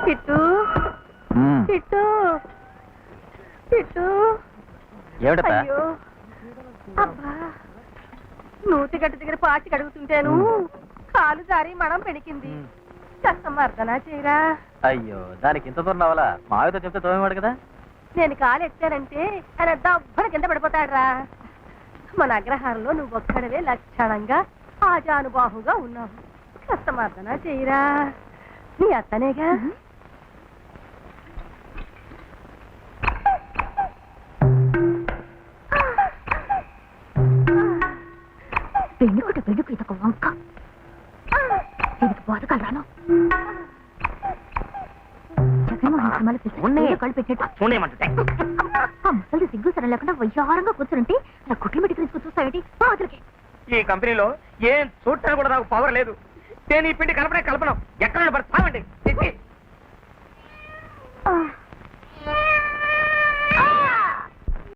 చిట్టు చిట్టు చిట్టు ఏమిటా? అయ్యో అబ్బా నూతి గట్టు దగ్గర పాచి కడుగుతుంటాను కాలు జారి మడం పెడికింది కష్టం అర్థనా చేయరా. అయ్యో దానికి ఇంత దూరం రావాలా? మావితో చెప్తే తోమేవాడు కదా. నేను కాలు ఎత్తానంటే ఆయన దబ్బన కింద పడిపోతాడురా. మన అగ్రహారంలో నువ్వు ఒక్కడవే లక్షణంగా ఆజానుబాహుగా ఉన్నావు. కష్టం అర్థనా చేయరా. నీ అత్తనేగా. పెళ్ళికుట పెళ్ళికు ఇదొక వంక. దీనికి బోధకాలు రాను. జగన్మోహన్ సినిమాలు కలిపెట్టినట్టు ఆ ముసలి సిగ్గు సరే లేకుండా వయ్యారంగా కూర్చుంటే అలా కుట్లు పెట్టి తీసుకు చూస్తావేంటి బాధలకి. ఈ కంపెనీలో ఏం చూడటానికి కూడా నాకు పవర్ లేదు. నేను ఈ పిండి కలపడం. ఎక్కడ